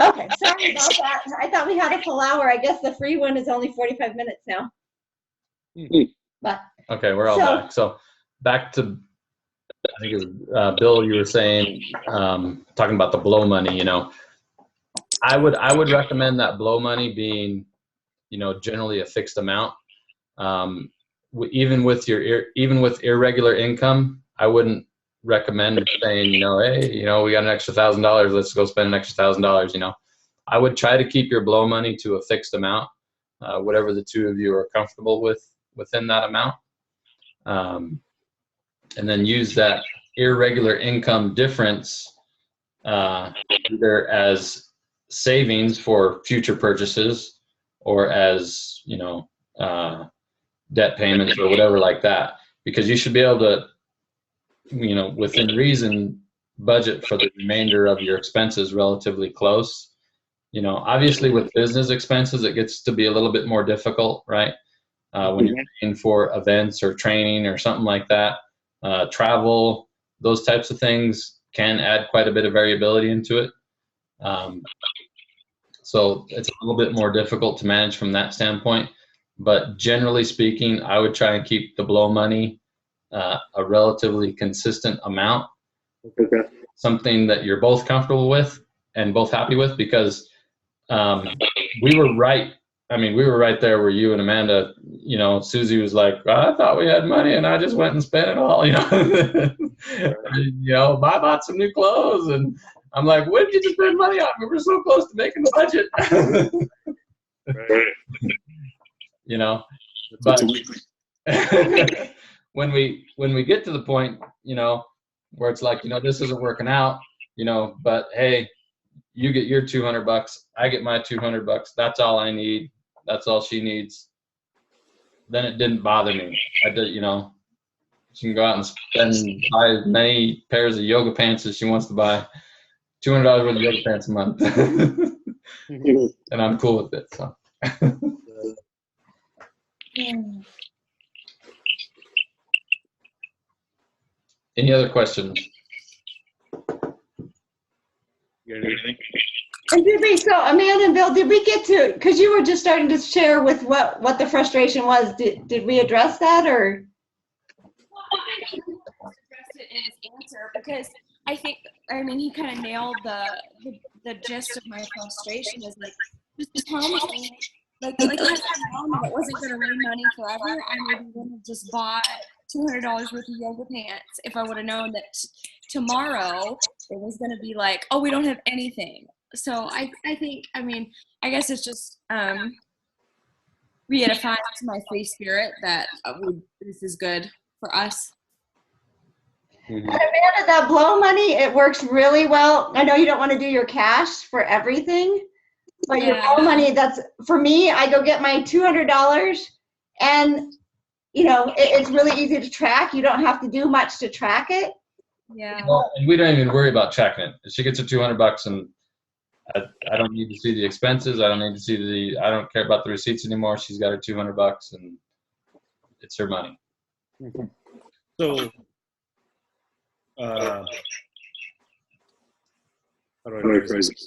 Okay, sorry about that. I thought we had a full hour. I guess the free one is only 45 minutes now. But Okay, we're all back. So back to, I think it was Bill, you were saying, talking about the blow money, I would recommend that blow money being, generally a fixed amount. Even with irregular income, I wouldn't recommend saying, hey, we got an extra $1,000, let's go spend an extra $1,000. I would try to keep your blow money to a fixed amount, whatever the two of you are comfortable with within that amount, and then use that irregular income difference either as savings for future purchases or as debt payments or whatever like that, because you should be able to within reason budget for the remainder of your expenses relatively close. Obviously with business expenses it gets to be a little bit more difficult, right? When you're paying for events or training or something like that, travel, those types of things can add quite a bit of variability into it. So it's a little bit more difficult to manage from that standpoint. But generally speaking, I would try and keep the blow money a relatively consistent amount, something that you're both comfortable with and both happy with, because we were right. I mean, we were right there where you and Amanda, Susie was like, I thought we had money and I just went and spent it all, I bought some new clothes and I'm like, what did you just spend money on? We were so close to making the budget. But when we get to the point, where it's like, this isn't working out, but hey, you get your $200, I get my $200. That's all I need. That's all she needs. Then it didn't bother me. I did, she can go out and buy as many pairs of yoga pants as she wants to buy. $200 worth of yoga pants a month. And I'm cool with it. So. Any other questions? And so Amanda and Bill, did we get to, because you were just starting to share with what the frustration was, did we address that, or? Well, I think he addressed it in his answer, because I think, he kind of nailed the gist of my frustration is like, just tell me, like if I known that it wasn't going to rain money forever, I maybe wouldn't have just bought $200 worth of yoga pants if I would have known that tomorrow it was going to be like, oh, we don't have anything. So I think, I guess it's just reedifying to my free spirit that this is good for us. And Amanda, that blow money, it works really well. I know you don't want to do your cash for everything, but your blow money, that's, for me, I go get my $200 and, it's really easy to track. You don't have to do much to track it. Yeah. Well, and we don't even worry about tracking it. She gets her $200 and I don't need to see the expenses. I don't need to see I don't care about the receipts anymore. She's got her $200 and it's her money. So, how do I phrase it?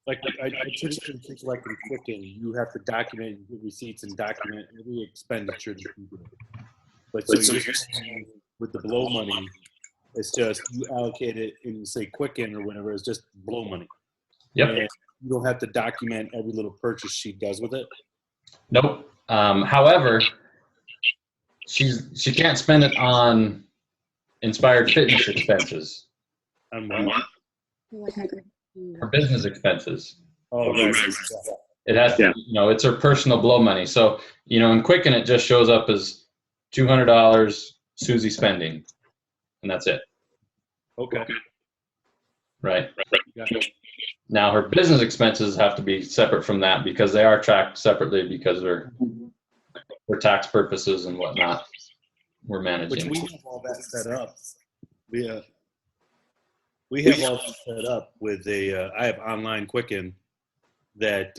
Like I typically think, like in Quicken, you have to document your receipts and document every expenditure that you do. But so you're saying with the blow money, it's just you allocate it in, say, Quicken or whatever. It's just blow money. Yep. And you don't have to document every little purchase she does with it. Nope. However, she can't spend it on Inspired Fitness expenses. On what? Her business expenses. Oh, right. It has to, it's her personal blow money. So, in Quicken, it just shows up as $200 Susie spending, and that's it. Okay. Right. Gotcha. Now, her business expenses have to be separate from that because they are tracked separately because they're for tax purposes and whatnot. We're managing. Which we have all that set up. We have all that set up with I have online Quicken that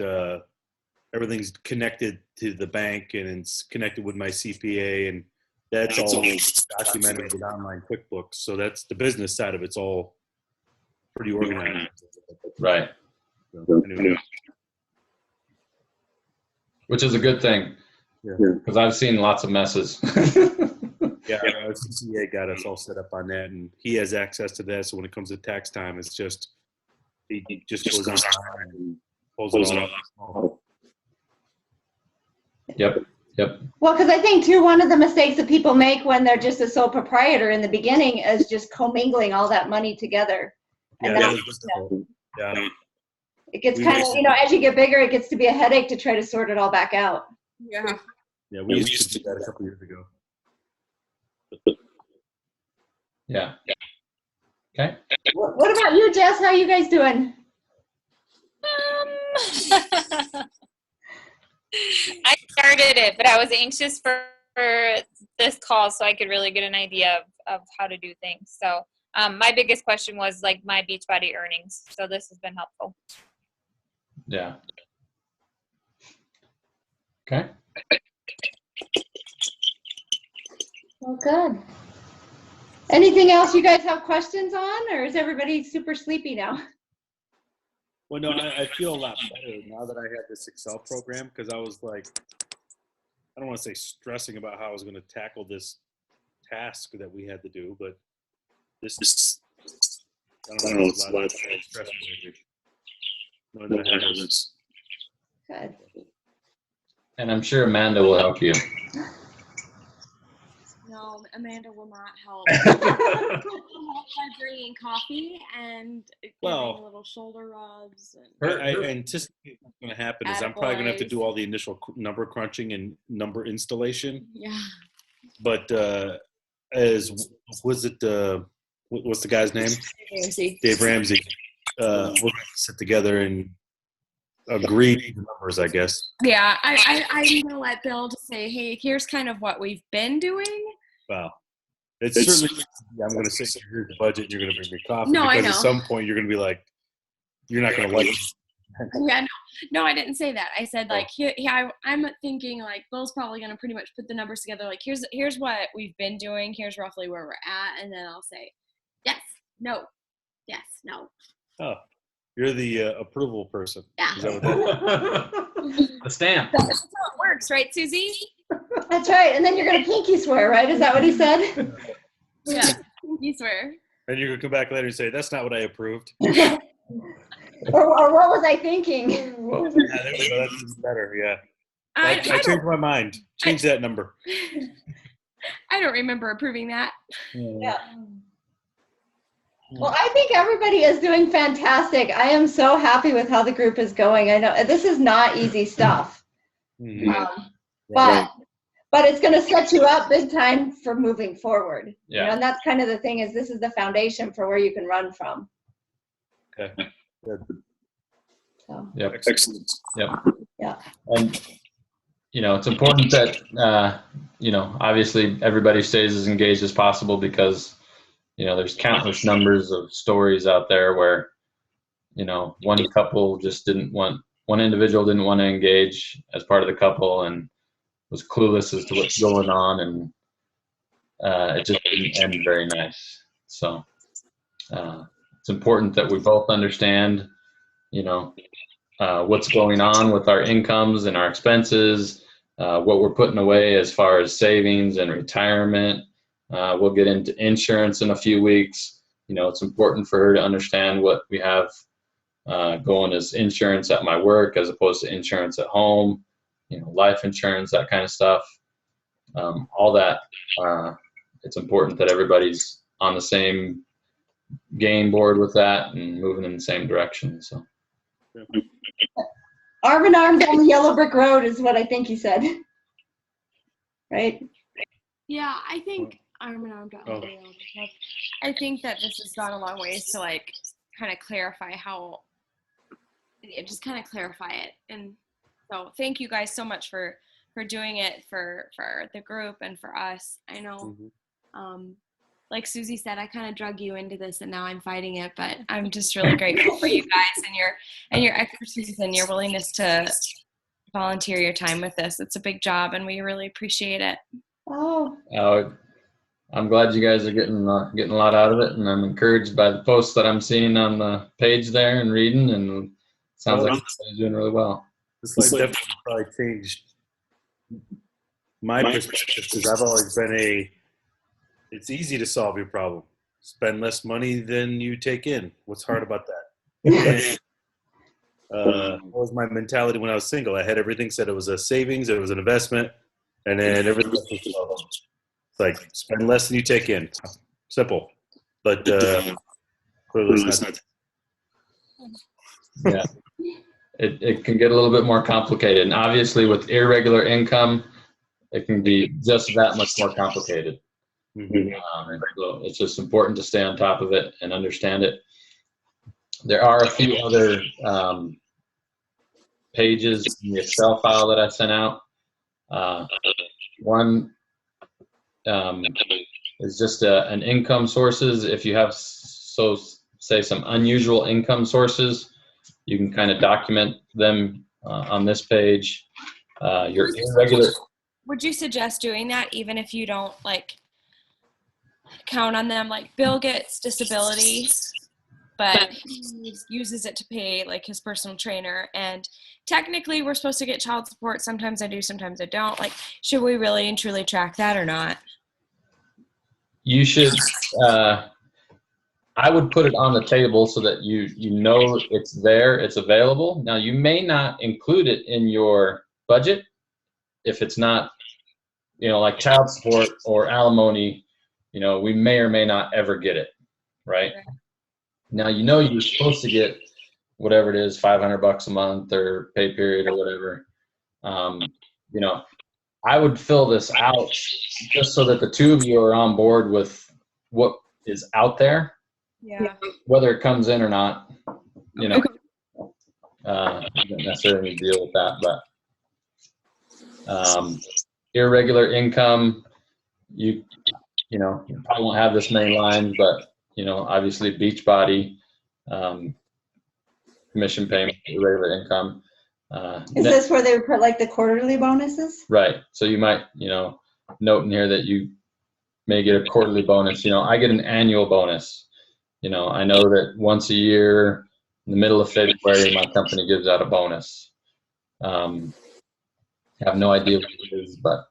everything's connected to the bank and it's connected with my CPA, and that's all documented with online QuickBooks. So that's the business side of it's all pretty organized. Right. So, anyway. Which is a good thing, Yeah. because I've seen lots of messes. Yeah, our CCA got us all set up on that, and he has access to that. So when it comes to tax time, it's just he just goes on and pulls it all. Yep. Well, because I think too, one of the mistakes that people make when they're just a sole proprietor in the beginning is just commingling all that money together. Yeah, And that that's, was difficult. Yeah, it gets We kind of, used to- you know, as you get bigger, it gets to be a headache to try to sort it all back out. Yeah. yeah, we used to do that a couple years ago. Yeah. Okay. What about you, Jess? How you guys doing? I started it, but I was anxious for this call so I could really get an idea of how to do things. So my biggest question was like my Beachbody earnings. So this has been helpful. Yeah. Okay. Well, good. Anything else you guys have questions on, or is everybody super sleepy now? Well, no, I feel a lot better now that I had this Excel program, because I was like, I don't want to say stressing about how I was going to tackle this task that we had to do, but this I don't know, it's a lot of stress relief. Knowing that I have this. Good. And I'm sure Amanda will help you. No, Amanda will not help. By bringing coffee and giving Well, little shoulder rubs. And I anticipate what's going to happen is I'm probably going to have to do all the initial number crunching and number installation. yeah. But as was it what's the guy's name? Ramsey. Dave Ramsey. We're going to sit together and agree the numbers, I guess. Yeah, I'm gonna let Bill just say, hey, here's kind of what we've been doing. Wow. It's certainly, I'm going to say, here's the budget, and you're going to bring me coffee. No, I because know. at some point, you're going to be like, you're not going to like it. Yeah, no, I didn't say that. I said like, I'm thinking like Bill's probably gonna pretty much put the numbers together. Like, here's what we've been doing. Here's roughly where we're at, and then I'll say, yes, no, yes, no. Oh, you're the approval person. Yeah. Is that what that The stamp. That's how it works, right, Susie? That's right. And then you're going to pinky swear, right? Is that what he said? Yeah, you swear. And you're going to come back later and say, that's not what I approved. Or what was I thinking? Yeah, there we go. That's even better. Yeah. I changed my mind. Change that number. I don't remember approving that. Yeah. Well, I think everybody is doing fantastic. I am so happy with how the group is going. I know this is not easy stuff, Mhm. but it's going to set you up big time for moving forward. Yeah. You know, and that's kind of the thing is this is the foundation for where you can run from. Okay. Good. So, Yep. Excellent. Yep. Yeah. And, you know, it's important that, you know, obviously everybody stays as engaged as possible because, you know, there's countless numbers of stories out there where, you know, one individual didn't want to engage as part of the couple and was clueless as to what's going on, and it just didn't end very nice. So it's important that we both understand, you know, what's going on with our incomes and our expenses, what we're putting away as far as savings and retirement. We'll get into insurance in a few weeks. You know, it's important for her to understand what we have going as insurance at my work as opposed to insurance at home, you know, life insurance, that kind of stuff. All that, it's important that everybody's on the same game board with that and moving in the same direction. So. arm in arm down the yellow brick road is what I think he said. Right? Yeah, I think arm in arm down the road. I think that this has gone a long ways to like kind of clarify clarify it. And so thank you guys so much for doing it for the group and for us. I know, like Susie said, I kind of drug you into this and now I'm fighting it, but I'm just really grateful for you guys and your expertise and your willingness to volunteer your time with this. It's a big job and we really appreciate it. Oh, I'm glad you guys are getting a lot out of it, and I'm encouraged by the posts that I'm seeing on the page there and reading, and sounds like you're doing really well. This like definitely probably changed my perspective because I've always been it's easy to solve your problem. Spend less money than you take in. What's hard about that? That was my mentality when I was single. I had everything said it was a savings, it was an investment, and then everything else was solved. It's like spend less than you take in. Simple, but clearly it's not. Yeah, it can get a little bit more complicated, and obviously with irregular income, it can be just that much more complicated. Mm-hmm. So it's just important to stay on top of it and understand it. There are a few other pages in the Excel file that I sent out. One is just an income sources. If you have, say some unusual income sources, you can kind of document them on this page. Your irregular. Would you suggest doing that even if you don't like count on them? Like Bill gets disability, but he uses it to pay like his personal trainer, and technically we're supposed to get child support. Sometimes I do, sometimes I don't. Like, should we really and truly track that or not? You should. I would put it on the table so that you know it's there, it's available. Now you may not include it in your budget if it's not, like child support or alimony. We may or may not ever get it, right? Now you're supposed to get whatever it is, $500 a month or pay period or whatever. I would fill this out just so that the two of you are on board with what is out there. Yeah. Whether it comes in or not, you don't necessarily deal with that. But irregular income, you probably won't have this many lines, but obviously Beachbody, commission payment, irregular income. Is this where they put like the quarterly bonuses? Right. So you might, note in here that you may get a quarterly bonus. I get an annual bonus. I know that once a year, in the middle of February, my company gives out a bonus. I have no idea what it is, but,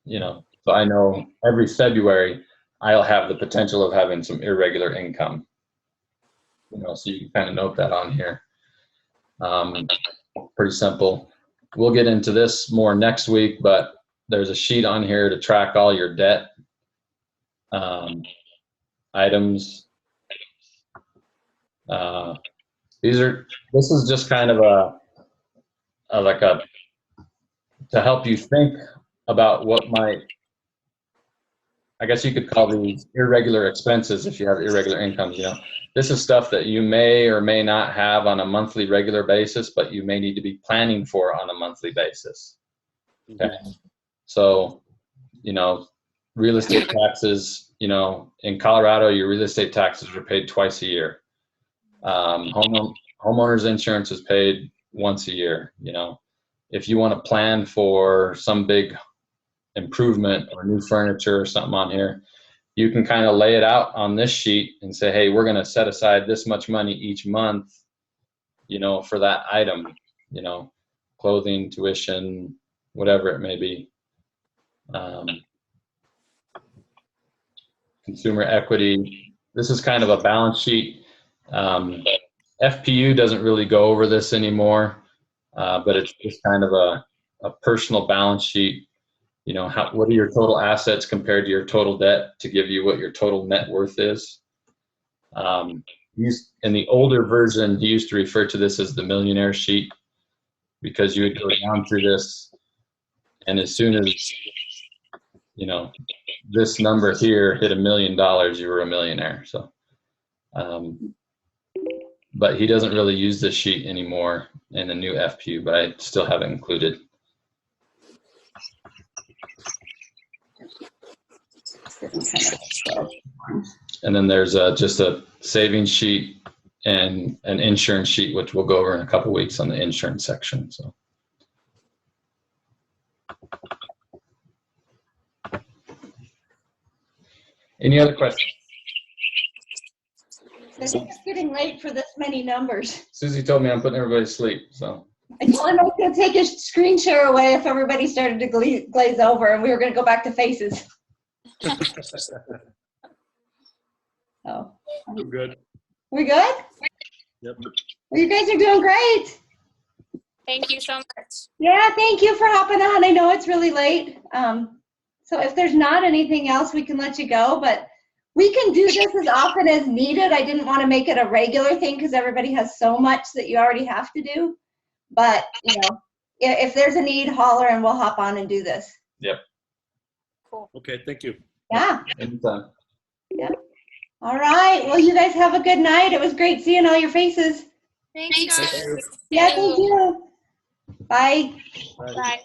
so I know every February I'll have the potential of having some irregular income. So you can kind of note that on here. Pretty simple. We'll get into this more next week, but there's a sheet on here to track all your debt items. This is just kind of to help you think about what I guess you could call these irregular expenses if you have irregular incomes. This is stuff that you may or may not have on a monthly regular basis, but you may need to be planning for on a monthly basis. Okay. So, real estate taxes, in Colorado, your real estate taxes are paid twice a year. Homeowners insurance is paid once a year. If you want to plan for some big improvement or new furniture or something on here, you can kind of lay it out on this sheet and say, hey, we're going to set aside this much money each month, for that item, clothing, tuition, whatever it may be. Consumer equity. This is kind of a balance sheet. FPU doesn't really go over this anymore, but it's just kind of a personal balance sheet. What are your total assets compared to your total debt to give you what your total net worth is. In the older version, he used to refer to this as the millionaire sheet because you would go down through this, and as soon as this number here hit $1 million, you were a millionaire. So, but he doesn't really use this sheet anymore in the new FPU, but I still have it included. And then there's just a savings sheet and an insurance sheet, which we'll go over in a couple weeks on the insurance section. So. Any other questions? I think it's getting late for this many numbers. Susie told me I'm putting everybody to sleep, so. I told him I was going to take his screen share away if everybody started to glaze over, and we were going to go back to faces. Oh, I'm good. we good? Yep. Well, you guys are doing great. Thank you so much. Yeah, thank you for hopping on. I know it's really late. So if there's not anything else, we can let you go, but we can do this as often as needed. I didn't want to make it a regular thing because everybody has so much that you already have to do. But, you know, if there's a need, holler and we'll hop on and do this. Yep. Cool. Okay, thank you. Yeah. Anytime. All right. Well, you guys have a good night. It was great seeing all your faces. Thanks, guys. Yeah, thank you. Bye. Bye. Bye.